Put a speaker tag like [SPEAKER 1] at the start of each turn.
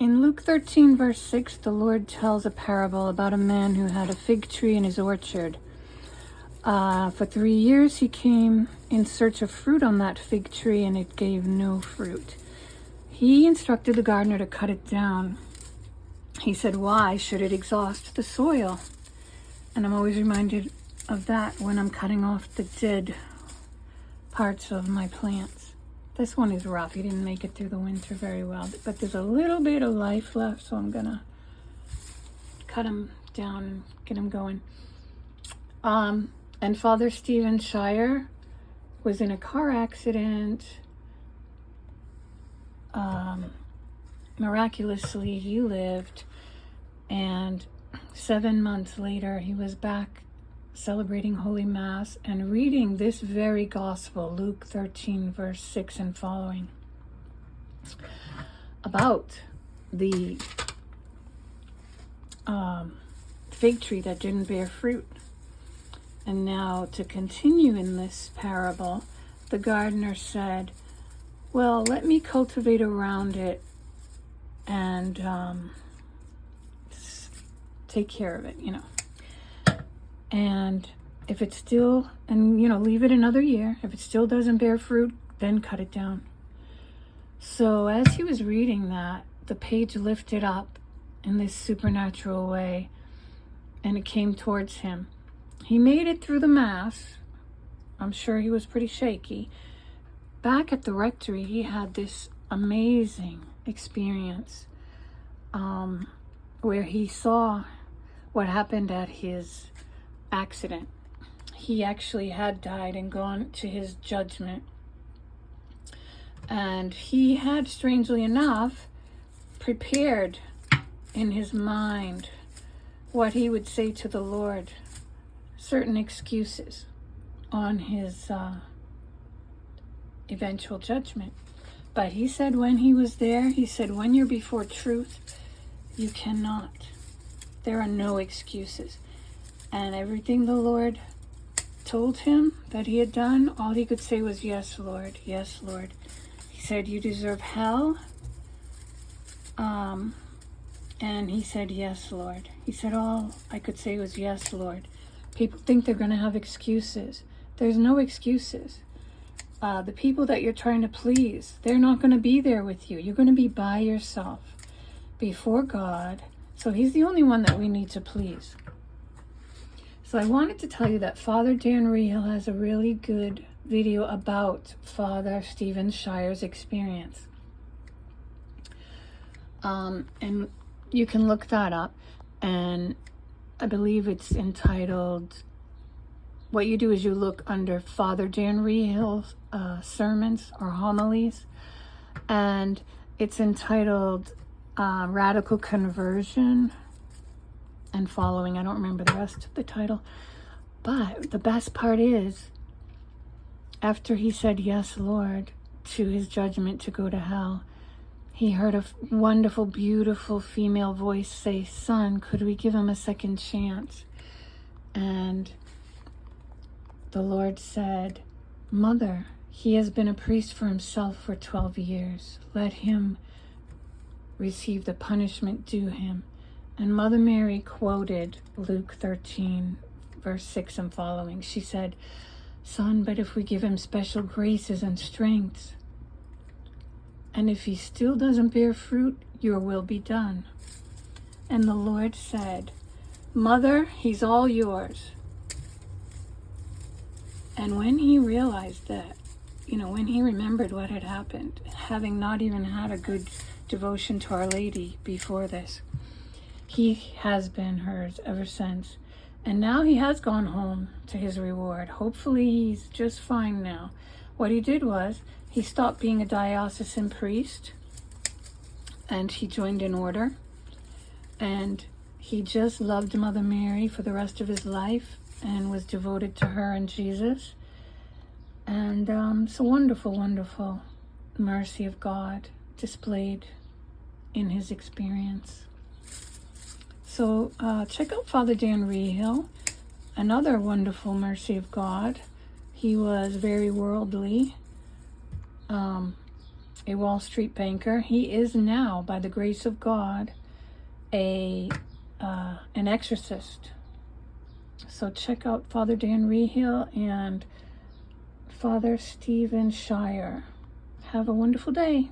[SPEAKER 1] In Luke 13, verse 6, the Lord tells a parable about a man who had a fig tree in his orchard. For 3 years he came in search of fruit on that fig tree, and it gave no fruit. He instructed the gardener to cut it down. He said, "Why should it exhaust the soil?" And I'm always reminded of that when I'm cutting off the dead parts of my plants. This one is rough. He didn't make it through the winter very well, but there's a little bit of life left, so I'm gonna cut him down and get him going. And Father Stephen Shire was in a car accident. Miraculously, he lived, and 7 months later, he was back celebrating Holy Mass and reading this very gospel, Luke 13, verse 6 and following, about the fig tree that didn't bear fruit. And now, to continue in this parable, the gardener said, "Well, let me cultivate around it and take care of it, And if it still, leave it another year. If it still doesn't bear fruit, then cut it down." So as he was reading that, the page lifted up in this supernatural way, and it came towards him. He made it through the Mass. I'm sure he was pretty shaky. Back at the rectory, he had this amazing experience where he saw what happened at his accident. He actually had died and gone to his judgment. And he had, strangely enough, prepared in his mind what he would say to the Lord, certain excuses on his eventual judgment. But he said when he was there, he said, when you're before truth, you cannot. There are no excuses. And everything the Lord told him that he had done, all he could say was, "Yes, Lord. Yes, Lord." He said, "You deserve hell." And he said, "Yes, Lord." He said, all I could say was, "Yes, Lord." People think they're going to have excuses. There's no excuses. The people that you're trying to please, they're not going to be there with you. You're going to be by yourself before God. So he's the only one that we need to please. So I wanted to tell you that Father Dan Rehill has a really good video about Father Stephen Shire's experience. And you can look that up. And I believe it's entitled, what you do is you look under Father Dan Rehill's sermons or homilies. And it's entitled Radical Conversion and Following. I don't remember the rest of the title. But the best part is, after he said, "Yes, Lord," to his judgment to go to hell, he heard a wonderful, beautiful female voice say, "Son, could we give him a second chance?" And the Lord said, "Mother, he has been a priest for himself for 12 years. Let him receive the punishment due him." And Mother Mary quoted Luke 13, verse 6 and following. She said, "Son, but if we give him special graces and strengths, and if he still doesn't bear fruit, your will be done." And the Lord said, "Mother, he's all yours." And when he realized that, when he remembered what had happened, having not even had a good devotion to Our Lady before this, he has been hers ever since. And now he has gone home to his reward. Hopefully he's just fine now. What he did was, he stopped being a diocesan priest, and he joined an order. And he just loved Mother Mary for the rest of his life and was devoted to her and Jesus. And it's a wonderful, wonderful mercy of God displayed in his experience. So check out Father Dan Rehill, another wonderful mercy of God. He was very worldly, a Wall Street banker. He is now, by the grace of God, an exorcist. So check out Father Dan Reehil and Father Stephen Shire. Have a wonderful day.